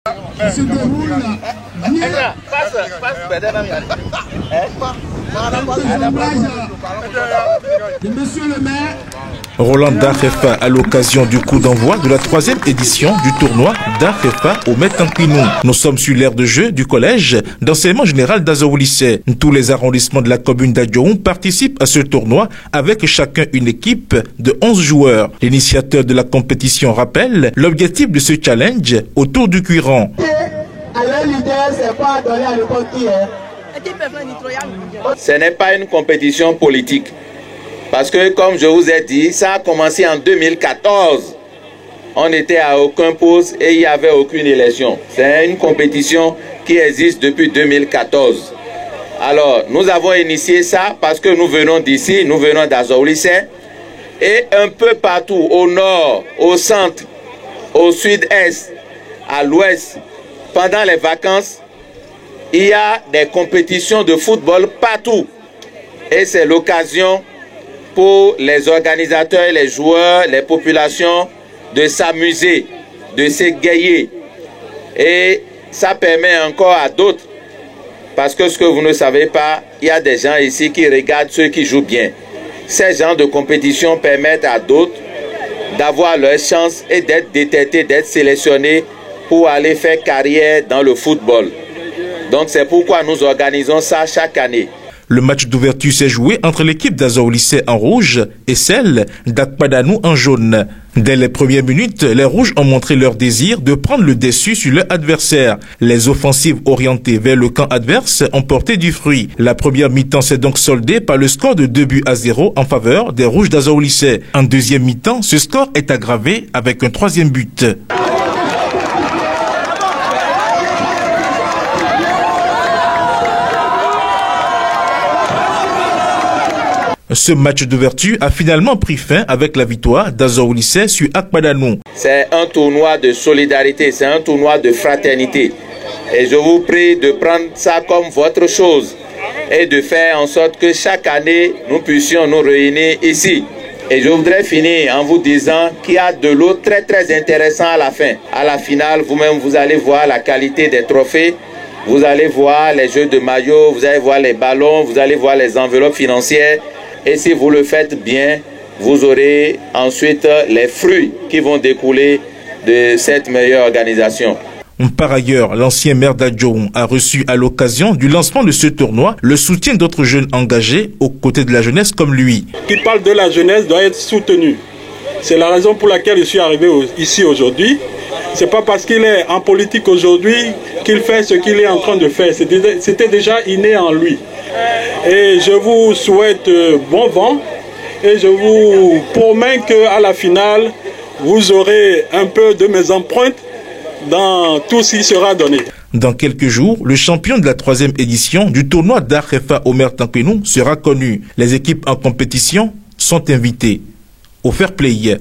Se déroule de Monsieur le maire. Roland Darrefa à l'occasion du coup d'envoi de la 3e édition du tournoi Darrefa au Metanquinou. Nous sommes sur l'aire de jeu du collège d'enseignement général d'Azaoulissé. Tous les arrondissements de la commune d'Adjoum participent à ce tournoi avec chacun une équipe de 11 joueurs. L'initiateur de la compétition rappelle l'objectif de ce challenge autour du cuiran. Ce n'est pas une compétition politique. Parce que, comme je vous ai dit, ça a commencé en 2014. On n'était à aucun poste et il n'y avait aucune élection. C'est une compétition qui existe depuis 2014. Alors, nous avons initié ça parce que nous venons d'ici, nous venons d'Azaoulissé. Et un peu partout, au nord, au centre, au sud-est, à l'ouest, pendant les vacances, il y a des compétitions de football partout. Et c'est l'occasion pour les organisateurs, les joueurs, les populations de s'amuser, de s'égayer. Et ça permet encore à d'autres, parce que ce que vous ne savez pas, il y a des gens ici qui regardent ceux qui jouent bien. Ces genres de compétitions permettent à d'autres d'avoir leur chance et d'être détectés, d'être sélectionnés pour aller faire carrière dans le football. Donc c'est pourquoi nous organisons ça chaque année. Le match d'ouverture s'est joué entre l'équipe d'Azaoulissé en rouge et celle d'Akpadanou en jaune. Dès les premières minutes, les rouges ont montré leur désir de prendre le dessus sur leur adversaire. Les offensives orientées vers le camp adverse ont porté du fruit. La première mi-temps s'est donc soldée par le score de 2-0 en faveur des rouges d'Azaoulissé. En deuxième mi-temps, ce score est aggravé avec un 3e but. Ce match d'ouverture a finalement pris fin avec la victoire d'Azaoulissé sur Akpadanou. C'est un tournoi de solidarité, c'est un tournoi de fraternité. Et je vous prie de prendre ça comme votre chose et de faire en sorte que chaque année, nous puissions nous réunir ici. Et je voudrais finir en vous disant qu'il y a de l'eau très très intéressant à la fin. À la finale, vous-même, vous allez voir la qualité des trophées. Vous allez voir les jeux de maillot, vous allez voir les ballons, vous allez voir les enveloppes financières. Et si vous le faites bien, vous aurez ensuite les fruits qui vont découler de cette meilleure organisation. Par ailleurs, l'ancien maire d'Adjoum a reçu à l'occasion du lancement de ce tournoi le soutien d'autres jeunes engagés aux côtés de la jeunesse comme lui. Qui parle de la jeunesse doit être soutenu. C'est la raison pour laquelle je suis arrivé ici aujourd'hui. C'est pas parce qu'il est en politique aujourd'hui qu'il fait ce qu'il est en train de faire. C'était déjà inné en lui. Et je vous souhaite bon vent et je vous promets qu'à la finale, vous aurez un peu de mes empreintes dans tout ce qui sera donné. Dans quelques jours, le champion de la 3e édition du tournoi Darrefa au Metanquinou sera connu. Les équipes en compétition sont invitées au fair play.